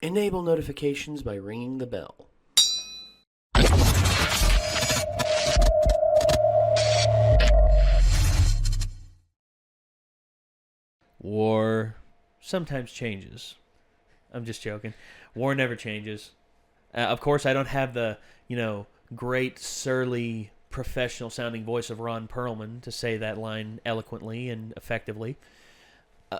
Enable notifications by ringing the bell. War sometimes changes. I'm just joking. War never changes. Of course, I don't have the, great, surly, professional-sounding voice of Ron Perlman to say that line eloquently and effectively.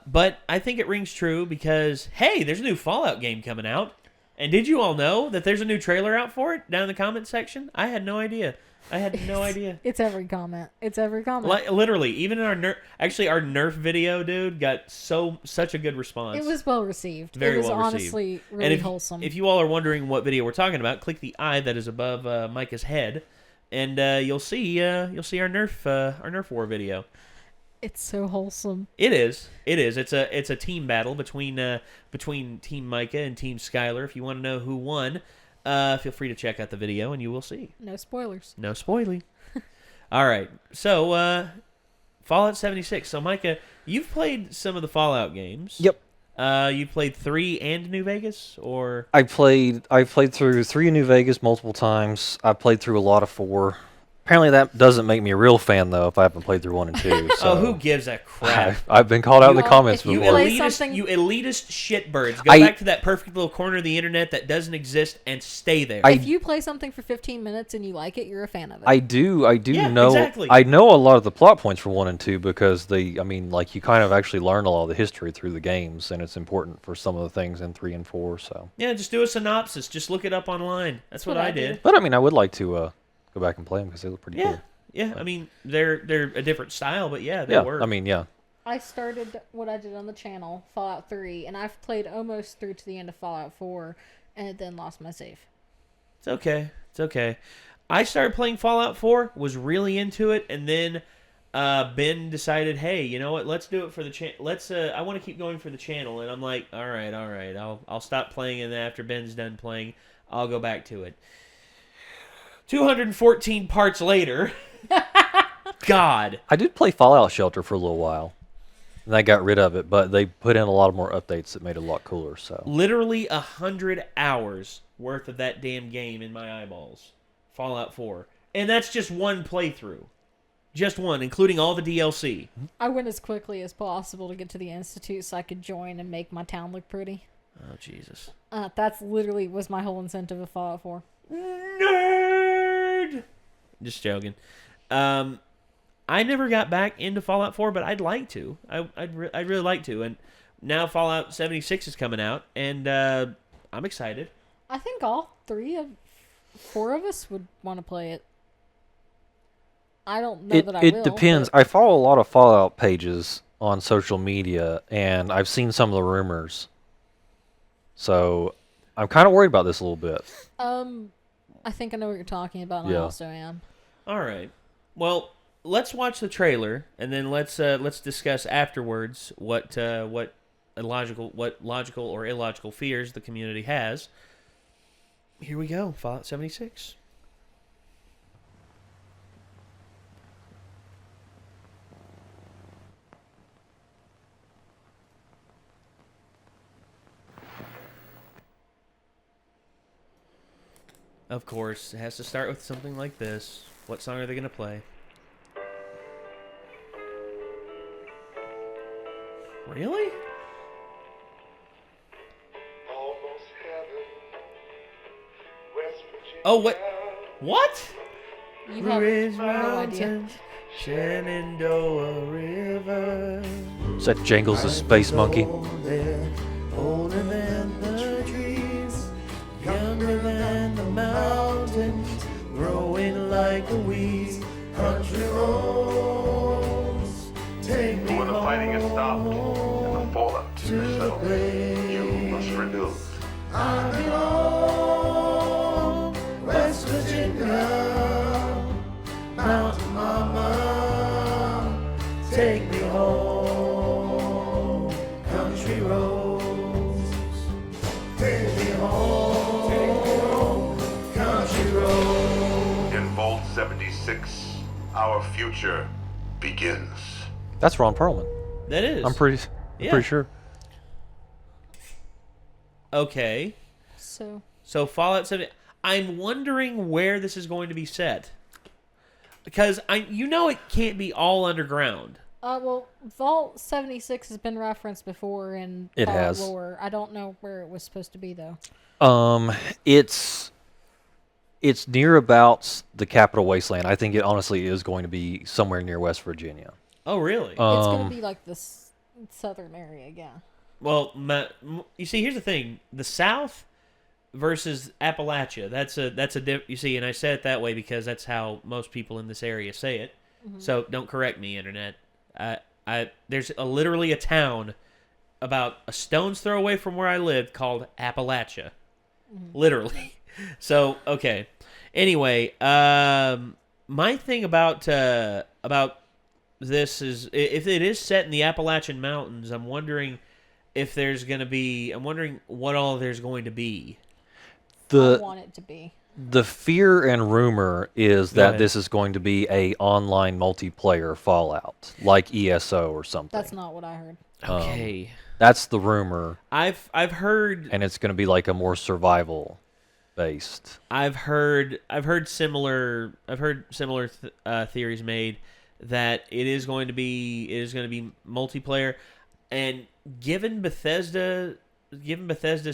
But I think it rings true because, hey, there's a new Fallout game coming out. And did you all know that there's a new trailer out for it down in the comment section? I had no idea. It's every comment. It's every comment. Literally, even in our Nerf video, dude, got such a good response. It was well received. Very well received. Honestly really wholesome. If you all are wondering what video we're talking about, click the eye that is above Micah's head, and you'll see our Nerf War video. It's so wholesome. It is. It's a team battle between Team Micah and Team Skylar. If you want to know who won, feel free to check out the video and you will see. No spoilers. No spoiling. All right. So Fallout 76. So Micah, you've played some of the Fallout games. Yep. You played 3 and New Vegas, or I played through 3 in New Vegas multiple times. I played through a lot of 4. Apparently that doesn't make me a real fan, though, if I haven't played through 1 and 2. So oh, who gives a crap? I've been called out in the comments you before. elitist shitbirds. Go back to that perfect little corner of the internet that doesn't exist and stay there. If you play something for 15 minutes and you like it, you're a fan of it. I do know. Exactly. I know a lot of the plot points for 1 and 2 because you kind of actually learn a lot of the history through the games, and it's important for some of the things in 3 and 4. So yeah, just do a synopsis. Just look it up online. That's what I did. But I would like to go back and play them because they look pretty cool. Yeah, they're a different style, but they work. I started what I did on the channel, Fallout 3, and I've played almost through to the end of Fallout 4, and then lost my save. It's okay. I started playing Fallout 4, was really into it, and then Ben decided, hey, you know what? Let's do it for the channel. I want to keep going for the channel, and I'm like, all right. I'll stop playing, and then after Ben's done playing, I'll go back to it. 214 parts later. God. I did play Fallout Shelter for a little while, and I got rid of it, but they put in a lot more updates that made it a lot cooler. So literally 100 hours worth of that damn game in my eyeballs. Fallout 4. And that's just one playthrough. Just one, including all the DLC. I went as quickly as possible to get to the Institute so I could join and make my town look pretty. Oh, Jesus. That's literally was my whole incentive of Fallout 4. Nerd! Just joking. I never got back into Fallout 4, but I'd like to. I'd really like to. And now Fallout 76 is coming out, and I'm excited. I think all 4 of us would want to play it. I don't know that I will. It depends. I follow a lot of Fallout pages on social media, and I've seen some of the rumors. So I'm kind of worried about this a little bit. I think I know what you're talking about, and I also am. All right. Well, let's watch the trailer, and then let's discuss afterwards what logical or illogical fears the community has. Here we go, Fallout 76. Of course, it has to start with something like this. What song are they going to play? Really? Oh, what? What? You have no idea. Shenandoah River. Is that Jangles the Space Monkey? Older than the trees, younger than the mountains, growing like a weed. Country roads, take me when the fighting is stopped and the fallout is settled, you must rebuild. I belong, West Virginia, Mountain Mama, take me home, country roads, take me home, country roads. In Vault 76, our future begins. That's Ron Perlman. That is. I'm pretty sure. Okay. So Fallout 70. I'm wondering where this is going to be set. Because it can't be all underground. well, Vault 76 has been referenced before in It Fallout has. lore. I don't know where it was supposed to be though. It's near about the Capital Wasteland. I think it honestly is going to be somewhere near West Virginia. Oh, really? It's going to be like this southern area, yeah. Well, you see, here's the thing: the South versus Appalachia. That's a you see, and I say it that way because that's how most people in this area say it. Mm-hmm. So don't correct me, internet. There's literally a town about a stone's throw away from where I lived called Appalachia, literally. So okay. Anyway, my thing about this is if it is set in the Appalachian Mountains, I'm wondering if there's going to be. I'm wondering what all there's going to be. I want it to be. The fear and rumor is Go that ahead. this is going to be a online multiplayer Fallout, like ESO or something. That's not what I heard. Okay. That's the rumor, I've heard and it's going to be like a more survival based. I've heard similar theories made that it is going to be multiplayer, and given Bethesda's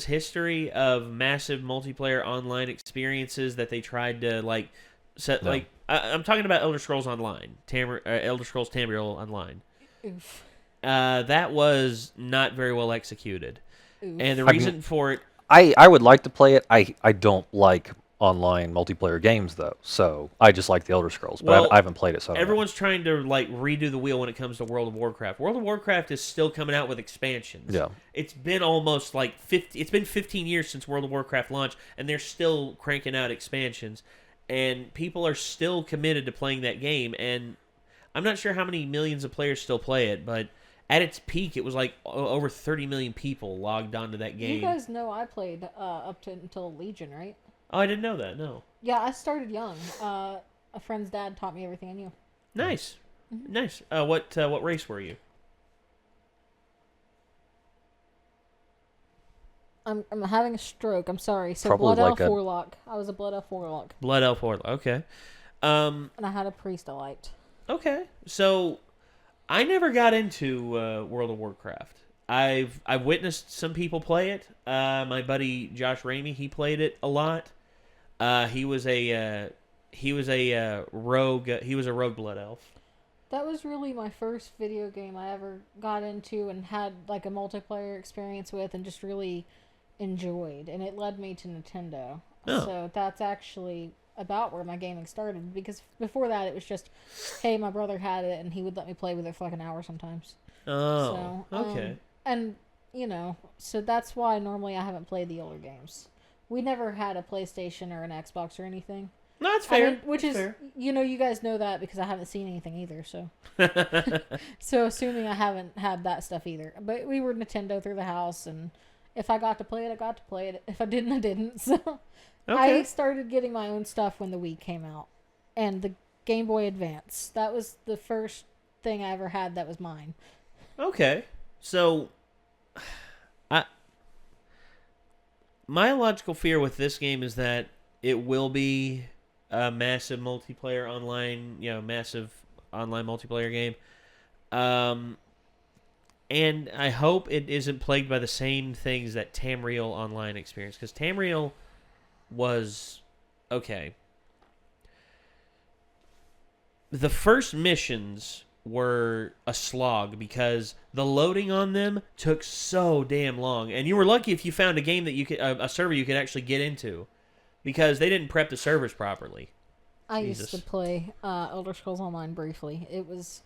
history of massive multiplayer online experiences that they tried to set No. I'm talking about Elder Scrolls Online, Elder Scrolls Tamriel Online. Oof. That was not very well executed, Oof. and the reason for it. I would like to play it. I don't like online multiplayer games though, so I just like the Elder Scrolls, but Well, I haven't played it. So I don't know. Everyone's trying to redo the wheel when it comes to World of Warcraft. World of Warcraft is still coming out with expansions. Yeah. It's been almost 15 years since World of Warcraft launched, and they're still cranking out expansions, and people are still committed to playing that game. And I'm not sure how many millions of players still play it, but at its peak, it was over 30 million people logged onto that game. You guys know I played up to until Legion, right? Oh, I didn't know that. No. Yeah, I started young. A friend's dad taught me everything I knew. Nice, nice. What race were you? I'm having a stroke. I'm sorry. So Probably Blood like Elf a- Warlock. I was a Blood Elf Warlock, Blood Elf Warlock. Okay. and I had a priest I liked. Okay, so I never got into World of Warcraft. I've witnessed some people play it. My buddy Josh Ramey, he played it a lot. He was a rogue. He was a rogue blood elf. That was really my first video game I ever got into and had a multiplayer experience with and just really enjoyed. And it led me to Nintendo. Oh. So that's actually about where my gaming started. Because before that, it was just, hey, my brother had it and he would let me play with it for an hour sometimes. Oh, So, okay. And, so that's why normally I haven't played the older games. We never had a PlayStation or an Xbox or anything. No, that's fair. Which That's is, fair. you guys know that because I haven't seen anything either, so. So assuming I haven't had that stuff either. But we were Nintendo through the house, and if I got to play it, I got to play it. If I didn't, I didn't. So Okay. I started getting my own stuff when the Wii came out. And the Game Boy Advance. That was the first thing I ever had that was mine. Okay. So, my logical fear with this game is that it will be a massive multiplayer online, massive online multiplayer game. And I hope it isn't plagued by the same things that Tamriel Online experienced, because Tamriel was okay. The first missions were a slog because the loading on them took so damn long, and you were lucky if you found a game that you could a server you could actually get into, because they didn't prep the servers properly. I Jesus. used to play Elder Scrolls Online briefly. It was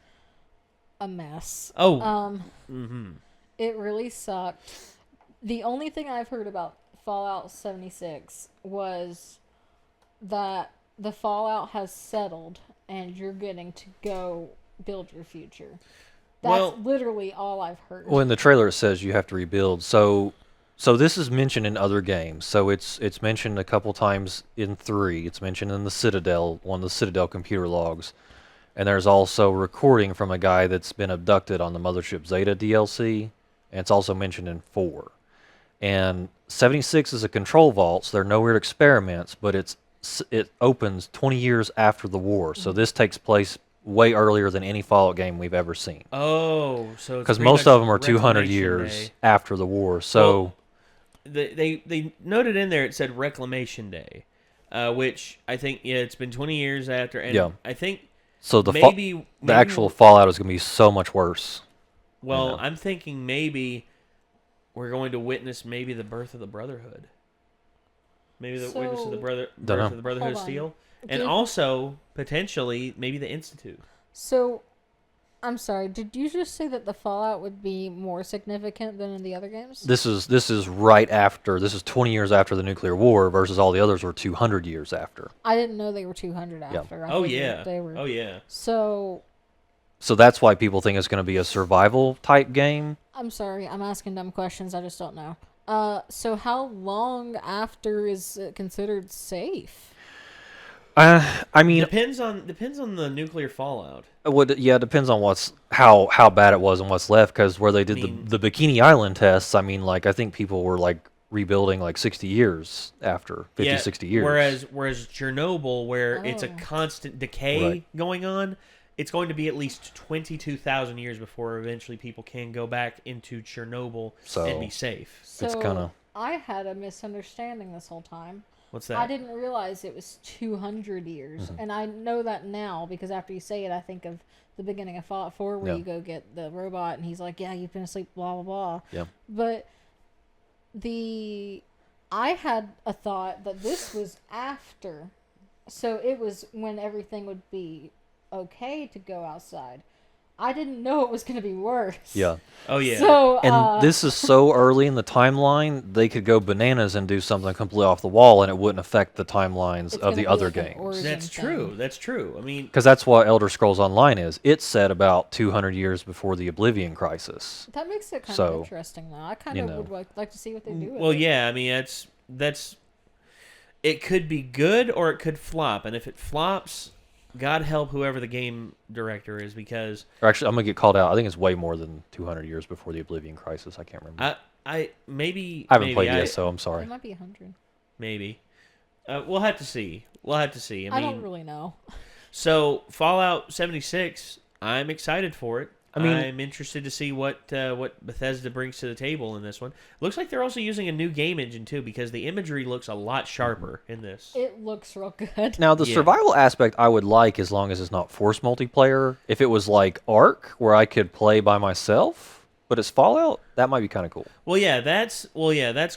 a mess. Oh, It really sucked. The only thing I've heard about Fallout 76 was that the Fallout has settled and you're getting to go build your future. That's Well- literally all I've heard. Well, in the trailer it says you have to rebuild. So this is mentioned in other games. So it's mentioned a couple times in 3. It's mentioned in the Citadel, one of the Citadel computer logs. And there's also recording from a guy that's been abducted on the Mothership Zeta DLC. And it's also mentioned in 4. And 76 is a control vault, so there are no weird experiments, but it opens 20 years after the war. So this takes place way earlier than any Fallout game we've ever seen. Oh, so because most of them are 200 years after the war. So well, they noted in there, it said Reclamation Day, which I think it's been 20 years after, and I think so maybe the actual Fallout is going to be so much worse. Well, I'm thinking maybe we're going to witness maybe the birth of the Brotherhood. Maybe the witness of the birth of the Brotherhood of Steel. And also, potentially, maybe the Institute. So, I'm sorry, did you just say that the Fallout would be more significant than in the other games? This is right after, this is 20 years after the nuclear war versus all the others were 200 years after. I didn't know they were 200 after. Oh, yeah. They were. Oh, yeah. So that's why people think it's going to be a survival type game. I'm sorry, I'm asking dumb questions, I just don't know. So how long after is it considered safe? I mean, depends on the nuclear fallout. Yeah, it depends on how bad it was and what's left. Because where they did the Bikini Island tests, I mean, like I think people were like rebuilding like 60 years after 50, 60 years. Whereas Chernobyl, where it's a constant decay going on, it's going to be at least 22,000 years before eventually people can go back into Chernobyl and be safe. So it's kind of. I had a misunderstanding this whole time. What's that? I didn't realize it was 200 years. And I know that now because after you say it, I think of the beginning of Fallout 4 where you go get the robot and he's like, yeah, you've been asleep, blah, blah, blah. Yeah. But I had a thought that this was after. So it was when everything would be okay to go outside. I didn't know it was going to be worse. Yeah. Oh, yeah. So, and this is so early in the timeline, they could go bananas and do something completely off the wall, and it wouldn't affect the timelines of the other games. That's true. That's true. I mean, because that's what Elder Scrolls Online is. It's set about 200 years before the Oblivion Crisis. That makes it kind of interesting, though. I kind of would like to see what they do with it. Well, yeah. I mean, that's. It could be good or it could flop, and if it flops, God help whoever the game director is, because... Or actually, I'm going to get called out. I think it's way more than 200 years before the Oblivion Crisis. I can't remember. I haven't played yet, so I'm sorry. It might be 100. Maybe. We'll have to see. I mean, don't really know. So, Fallout 76, I'm excited for it. I mean, I'm interested to see what Bethesda brings to the table in this one. Looks like they're also using a new game engine too, because the imagery looks a lot sharper in this. It looks real good. Now, the survival aspect I would like, as long as it's not forced multiplayer. If it was like Ark, where I could play by myself, but it's Fallout, that might be kind of cool. Well, yeah, that's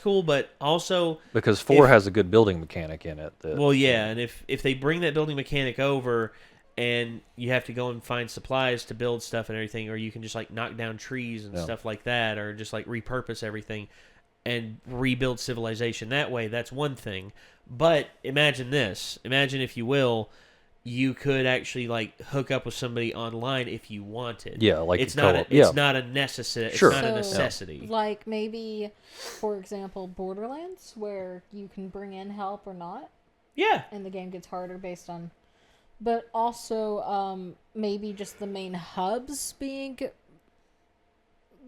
cool, but also because 4 has a good building mechanic in it. And if they bring that building mechanic over, and you have to go and find supplies to build stuff and everything, or you can just like knock down trees and stuff like that, or just like repurpose everything and rebuild civilization that way, that's one thing. But imagine this. Imagine, if you will, you could actually like hook up with somebody online if you wanted. Yeah, like it's not a necessity. Sure. It's not a necessity. Like maybe, for example, Borderlands, where you can bring in help or not. Yeah. And the game gets harder based on... But also, maybe just the main hubs being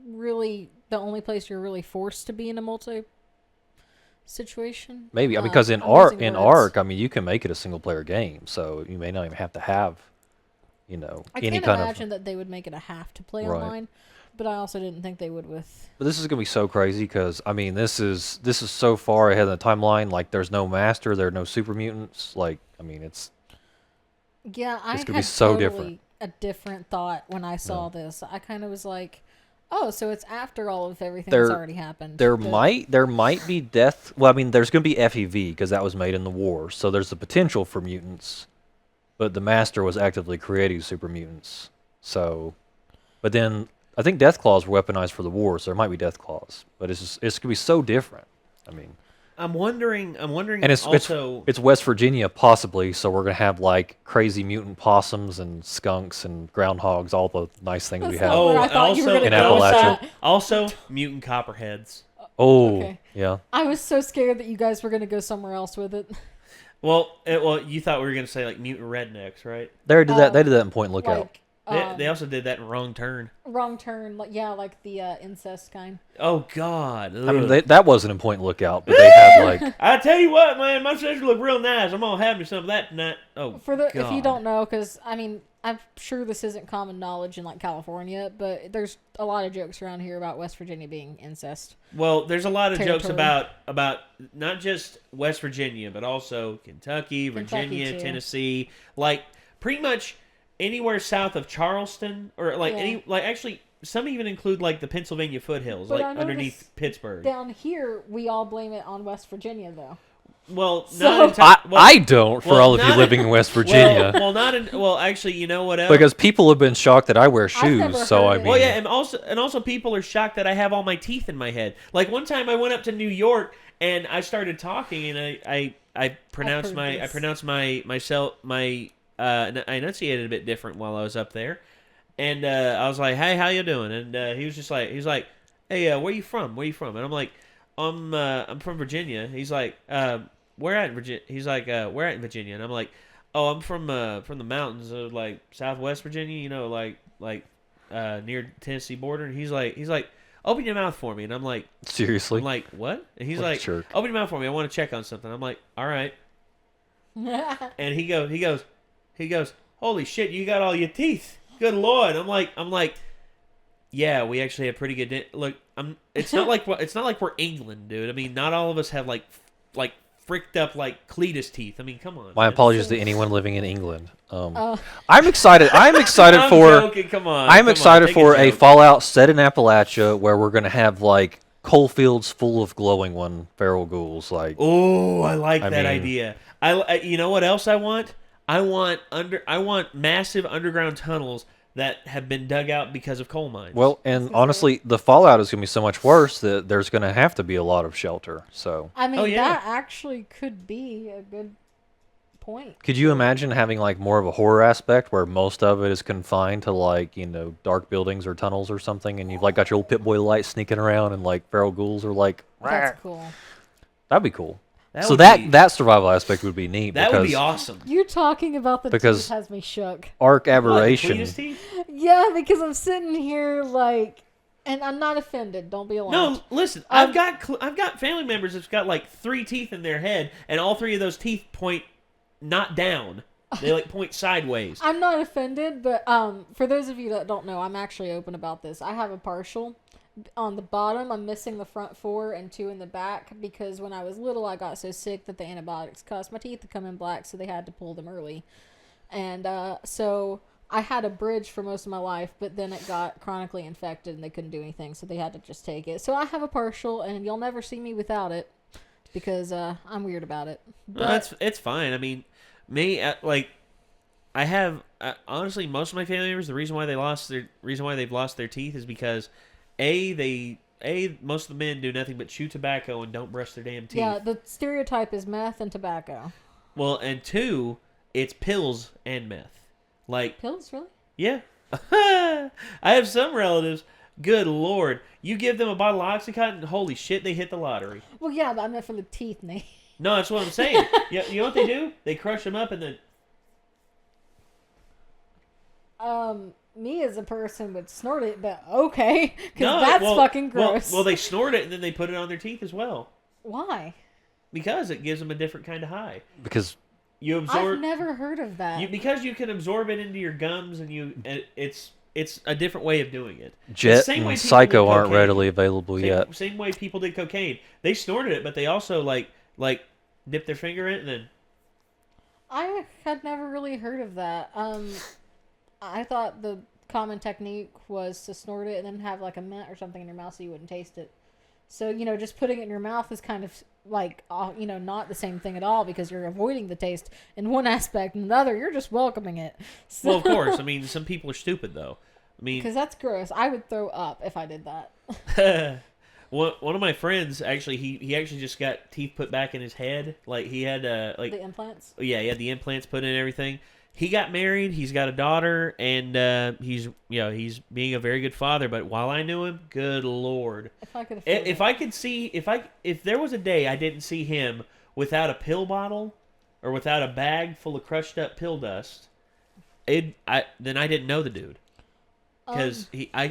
really the only place you're really forced to be in a multi situation. Maybe because in Ark, I mean, you can make it a single player game, so you may not even have to have, any kind of. I can't imagine that they would make it a have to play online, but I also didn't think they would with. But this is gonna be so crazy because I mean, this is so far ahead in the timeline. Like, there's no master, there are no super mutants. Like, I mean, it's. Yeah, I had so totally a different thought when I saw this. I kind of was like, oh, so it's after all of everything that's already happened. There might be death. Well, I mean, there's going to be FEV because that was made in the war. So there's the potential for mutants, but the master was actively creating super mutants. So, but then I think death claws were weaponized for the war, so there might be death claws. But it's going to be so different. I mean. I'm wondering. And Also, it's West Virginia possibly, so we're gonna have like crazy mutant possums and skunks and groundhogs, all the nice things we have. Oh, also in Appalachia. Also mutant copperheads. Oh, okay. Yeah. I was so scared that you guys were gonna go somewhere else with it. Well, you thought we were gonna say like mutant rednecks, right? They did that. They did that in Point Lookout. They also did that in Wrong Turn. Wrong Turn, like the incest kind. Oh God! I mean, that wasn't in Point Lookout, but they had like. I tell you what, man, my sister look real nice. I'm gonna have me some of that tonight. Oh, If you don't know, because I mean, I'm sure this isn't common knowledge in like California, but there's a lot of jokes around here about West Virginia being incest. Well, there's a lot of jokes Territory. about not just West Virginia, but also Kentucky, Virginia, too. Tennessee, like pretty much anywhere south of Charleston, or like actually some even include like the Pennsylvania foothills, But I like noticed underneath Pittsburgh. Down here, we all blame it on West Virginia, though. Well, So- not entirely. I don't, for well, all of you not living in West Virginia. Well, actually, you know what else? Because people have been shocked that I wear never shoes, so heard I it. mean. Well, yeah, and also people are shocked that I have all my teeth in my head. Like one time, I went up to New York and I started talking, and I pronounced I enunciated a bit different while I was up there, and I was like, "Hey, how you doing?" And he was like, "Hey, where you from? Where you from?" And I'm like, I'm from Virginia." He's like, "Where at Virginia?" He's like, "Where at Virginia?" And I'm like, "Oh, I'm from the mountains of like Southwest Virginia, you know, like near Tennessee border." And he's like, "Open your mouth for me." And I'm like, Seriously? "What?" And he's What a like, jerk. "Open your mouth for me. I want to check on something." I'm like, "All right." And he goes, "Holy shit, you got all your teeth. Good Lord." I'm like, "Yeah, we actually have pretty good look, it's not like we're England, dude. I mean, not all of us have like fricked up like Cletus teeth. I mean, come on." My man. apologies to anyone living in England. I'm excited. I'm excited I'm for. joking, come on. I'm come excited on, for take a joke. Fallout set in Appalachia where we're gonna have like coal fields full of glowing one feral ghouls. Like, Oh, I like I that mean- idea. I you know what else I want? I want massive underground tunnels that have been dug out because of coal mines. well, and honestly, the Fallout is gonna be so much worse that there's gonna have to be a lot of shelter. So, I mean, Oh, yeah. that actually could be a good point. could you imagine having like more of a horror aspect where most of it is confined to like dark buildings or tunnels or something, and you've like got your old Pip-Boy light sneaking around, and like feral ghouls are like, That's cool. that'd be cool. That So would that be- that survival aspect would be neat. that because would be awesome. You're talking about the Because- teeth has me shook. Arc What, the aberration. Cletus teeth? Yeah, because I'm sitting here like, and I'm not offended. Don't be alarmed. No, listen. I've got family members that's got like 3 teeth in their head, and all 3 of those teeth point not down. They like point sideways. I'm not offended, but for those of you that don't know, I'm actually open about this. I have a partial. On the bottom, I'm missing the front 4 and 2 in the back because when I was little, I got so sick that the antibiotics caused my teeth to come in black, so they had to pull them early. And so I had a bridge for most of my life, but then it got chronically infected and they couldn't do anything, so they had to just take it. So I have a partial, and you'll never see me without it because I'm weird about it. But It's fine. I mean, me I have honestly most of my family members. The reason why they've lost their teeth is because most of the men do nothing but chew tobacco and don't brush their damn teeth. yeah, the stereotype is meth and tobacco. Well, and 2, it's pills and meth. Like, Pills, really? yeah. I have some relatives. Good Lord, you give them a bottle of OxyContin, holy shit, they hit the lottery. Well, yeah, but I meant for the teeth, Nate. No, that's what I'm saying. You know what they do? They crush them up and then. Me as a person would snort it, but okay, because No, that's well- fucking gross. Well, they snort it and then they put it on their teeth as well Why? because it gives them a different kind of high. Because You I've absorb never heard of that. because you can absorb it into your gums and it's a different way of doing it. The Jet same way and people Psycho did aren't cocaine. readily available yet. Same way people did cocaine. They snorted it, but they also like dip their finger in it and then. I had never really heard of that. I thought the common technique was to snort it and then have like a mint or something in your mouth so you wouldn't taste it. So, just putting it in your mouth is kind of like, not the same thing at all because you're avoiding the taste in one aspect and another, you're just welcoming it. So, Well, of course. I mean, some people are stupid though. I mean, because that's gross. I would throw up if I did that. one of my friends actually he actually just got teeth put back in his head. Like he had The implants? yeah, he had the implants put in and everything. He got married. He's got a daughter, and he's being a very good father. But while I knew him, good Lord, If I could afford if it. I could see if there was a day I didn't see him without a pill bottle or without a bag full of crushed up pill dust, then I didn't know the dude because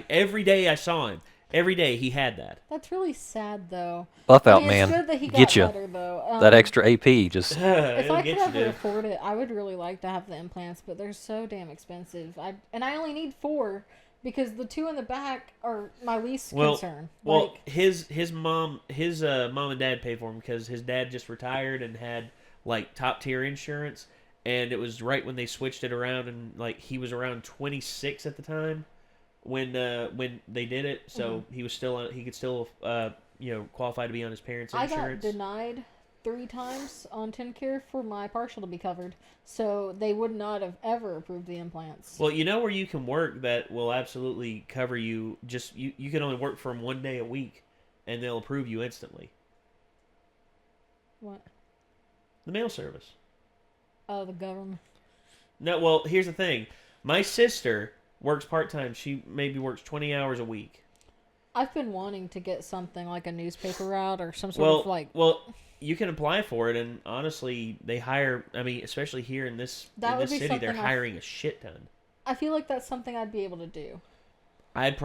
every day I saw him. Every day he had that. That's really sad, though. Buff out, It's man. good that he got Get you. better, though. That extra AP just. If It'll I get could you, ever dude. afford it, I would really like to have the implants, but they're so damn expensive. I only need 4 because the 2 in the back are my least concern. Well, Like, his mom and dad paid for him because his dad just retired and had like top tier insurance, and it was right when they switched it around, and like he was around 26 at the time when they did it, so he was still he could still qualify to be on his parents' I insurance. got denied 3 times on TennCare for my partial to be covered, so they would not have ever approved the implants. Well, you know where you can work that will absolutely cover you. Just you can only work from 1 day a week, and they'll approve you instantly. What? The mail service. Oh, the government. No, well, here's the thing. My sister works part-time. She maybe works 20 hours a week. I've been wanting to get something like a newspaper route or some sort of like... Well, you can apply for it, and honestly, they hire... I mean, especially here in this city, they're hiring a shit ton. I feel like that's something I'd be able to do. I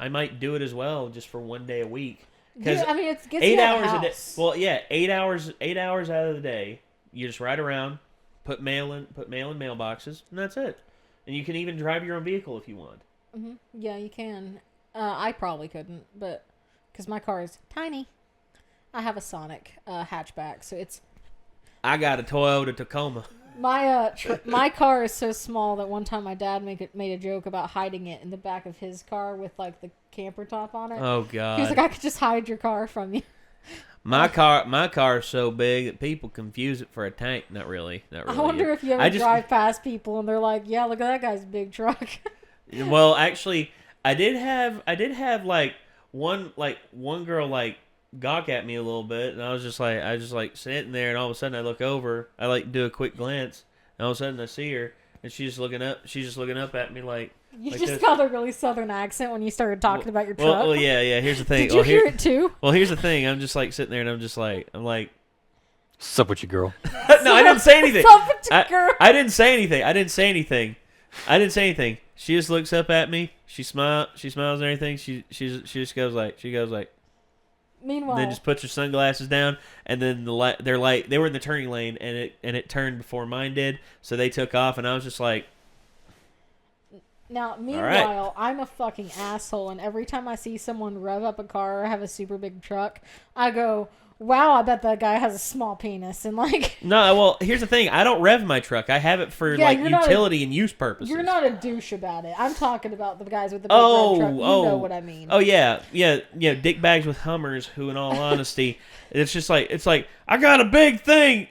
might do it as well, just for 1 day a week. Because I mean, it gets 8 you out of hours the a day. house. Well, yeah, 8 hours out of the day, you just ride around, put mail in mailboxes, and that's it. And you can even drive your own vehicle if you want. Mm-hmm. Yeah, you can. I probably couldn't, but because my car is tiny. I have a Sonic hatchback, so it's... I got a Toyota Tacoma. My car is so small that one time my dad made a joke about hiding it in the back of his car with like the camper top on it. Oh God! He was like, I could just hide your car from you. My car is so big that people confuse it for a tank. Not really. I wonder if you ever drive past people and they're like, "Yeah, look at that guy's big truck." Well, actually, I did have like one girl like gawk at me a little bit, and I was just like sitting there, and all of a sudden I look over, I like do a quick glance, and all of a sudden I see her, and she's just looking up at me like. You like just this. got a really southern accent when you started talking about your truck. Well, yeah. Here's the thing. Did you hear it too? Well, here's the thing. I'm just like sitting there, and I'm like. Sup with you, girl? No, I didn't say anything. Sup with you, girl? I didn't say anything. She just looks up at me. She smiles and everything. She just goes like. Meanwhile, Then just puts her sunglasses down, and then they were in the turning lane, and it turned before mine did, so they took off, and I was just like. Now, meanwhile, I'm a fucking asshole, and every time I see someone rev up a car or have a super big truck, I go, wow, I bet that guy has a small penis, and like... No, well, here's the thing. I don't rev my truck. I have it for, utility and use purposes. You're not a douche about it. I'm talking about the guys with the big red truck. You know what I mean. Oh, yeah, dick bags with Hummers, who, in all honesty, it's like, I got a big thing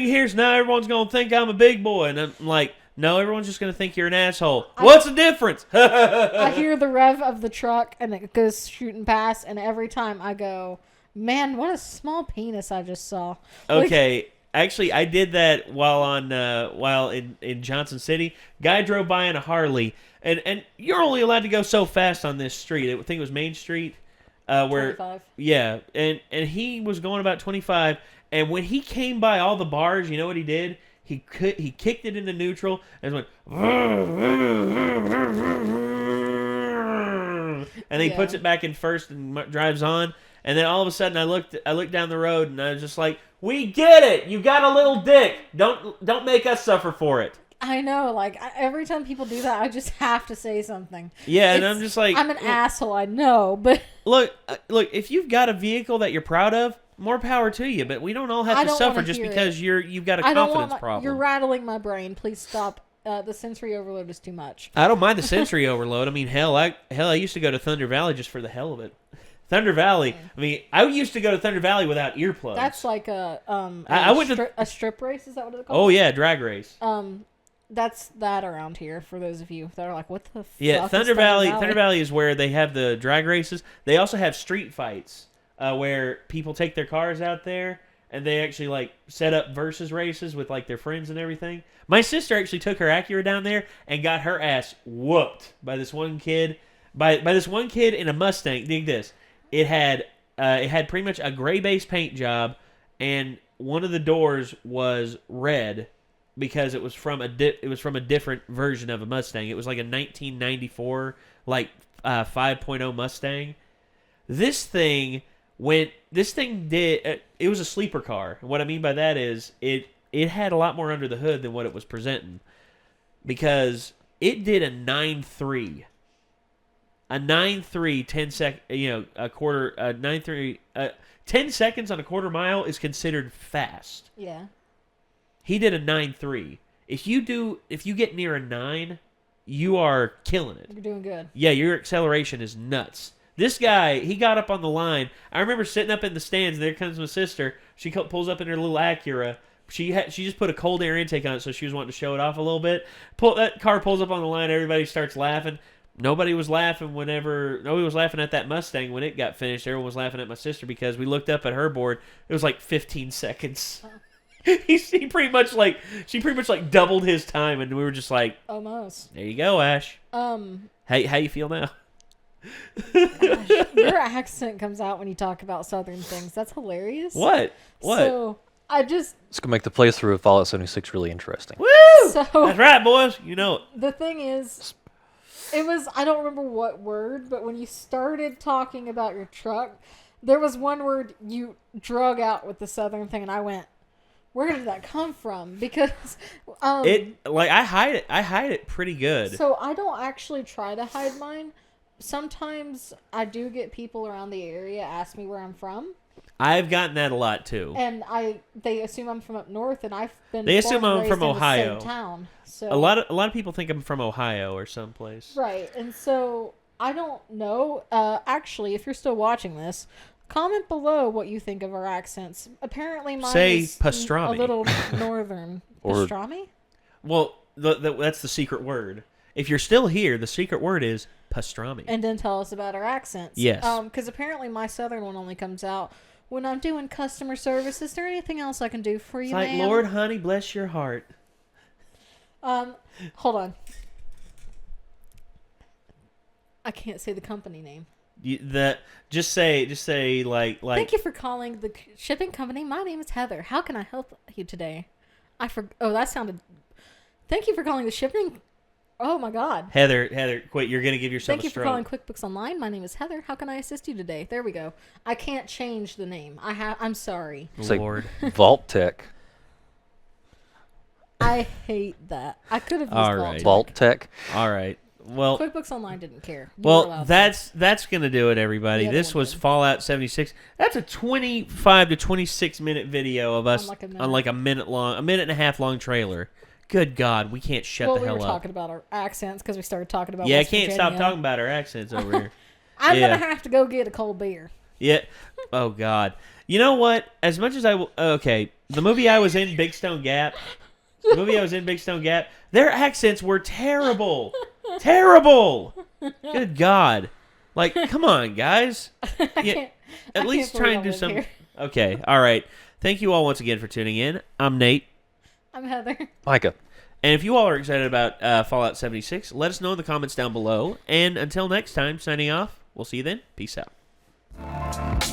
here, so now everyone's going to think I'm a big boy, and I'm like... No, everyone's just going to think you're an asshole. What's the difference? I hear the rev of the truck, and it goes shooting past, and every time I go, man, what a small penis I just saw. Okay, actually, I did that while in Johnson City. Guy drove by in a Harley, and you're only allowed to go so fast on this street. I think it was Main Street. Where 25. Yeah, and he was going about 25, and when he came by all the bars, you know what he did? He kicked it into neutral and went, and he puts it back in first and drives on. And then all of a sudden, I looked down the road and I was just like, "We get it. You got a little dick. Don't make us suffer for it." I know. Like every time people do that, I just have to say something. Yeah, and I'm just like, I'm an asshole. I know, but look. If you've got a vehicle that you're proud of, more power to you, but we don't all have to suffer just because you've got a confidence problem. You're rattling my brain. Please stop. The sensory overload is too much. I don't mind the sensory overload. I mean, hell, I used to go to Thunder Valley just for the hell of it. Thunder Valley. I mean, I used to go to Thunder Valley without earplugs. That's like a strip race. Is that what it's called? Oh yeah, drag race. That's that around here for those of you that are like, what the fuck? Yeah, Thunder Valley. Thunder Valley is where they have the drag races. They also have street fights. Where people take their cars out there and they actually like set up versus races with like their friends and everything. My sister actually took her Acura down there and got her ass whooped by this one kid. By this one kid in a Mustang. Dig this. It had pretty much a gray base paint job, and one of the doors was red, because it was from a different version of a Mustang. It was like a 1994 5.0 Mustang. This thing did it was a sleeper car. And what I mean by that is it had a lot more under the hood than what it was presenting, because it did a 9.3. A 9.3 10 seconds on a quarter mile is considered fast. Yeah. He did a 9.3. If you get near a 9, you are killing it. You're doing good. Yeah, your acceleration is nuts. This guy, he got up on the line. I remember sitting up in the stands, and there comes my sister. She pulls up in her little Acura. She just put a cold air intake on it, so she was wanting to show it off a little bit. That car pulls up on the line. Everybody starts laughing. Nobody was laughing at that Mustang when it got finished. Everyone was laughing at my sister because we looked up at her board. It was like 15 seconds. She pretty much doubled his time, and we were just like, almost. There you go, Ash. How you feel now? Gosh, your accent comes out when you talk about Southern things. That's hilarious. What? So It's gonna make the playthrough of Fallout 76 really interesting. Woo! So That's right, boys. You know it. the thing is, it was, I don't remember what word, but when you started talking about your truck, there was one word you drug out with the Southern thing, and I went, where did that come from? Because I hide it pretty good. So I don't actually try to hide mine. Sometimes I do get people around the area ask me where I'm from. I've gotten that a lot too. And they assume I'm from up north, and I've been. They assume I'm raised from in the Ohio. same town. So A lot of people think I'm from Ohio or someplace. right, and so I don't know. Actually, if you're still watching this, comment below what you think of our accents. Apparently, mine Say is pastrami. a little northern. Or- Pastrami? Well, that's the secret word. If you're still here, the secret word is pastrami. And then tell us about our accents. Yes. Because apparently my southern one only comes out when I'm doing customer service. Is there anything else I can do for you, It's like, ma'am? Lord, honey, bless your heart. Hold on. I can't say the company name. Just say like. Thank you for calling the shipping company. My name is Heather. How can I help you today? That sounded. Thank you for calling the shipping. Oh my God. Heather, quit! You're gonna give yourself Thank a you stroke. for calling QuickBooks Online. My name is Heather. How can I assist you today? There we go. I can't change the name. I'm sorry. It's like Lord. Vault Tech. I hate that. I could have used All right. Vault Tech. All right. Well, QuickBooks Online didn't care. You were allowed to. that's gonna do it, everybody. The other This one was did. Fallout 76. That's a 25 to 26 minute video of us On like a minute. a minute and a half long trailer. Good God, we can't shut Well, the we hell were up. talking about our accents because we started talking about Yeah, I West can't stop Virginia. talking about our accents over here. I'm Yeah. gonna have to go get a cold beer. Yeah. Oh God. You know what? As much as the movie I was in, Big Stone Gap. Their accents were terrible. Terrible. Good God. Like, come on, guys. Yeah, at least try and do some. Here. Okay. All right. Thank you all once again for tuning in. I'm Nate. I'm Heather. Micah. And if you all are excited about Fallout 76, let us know in the comments down below. And until next time, signing off. We'll see you then. Peace out.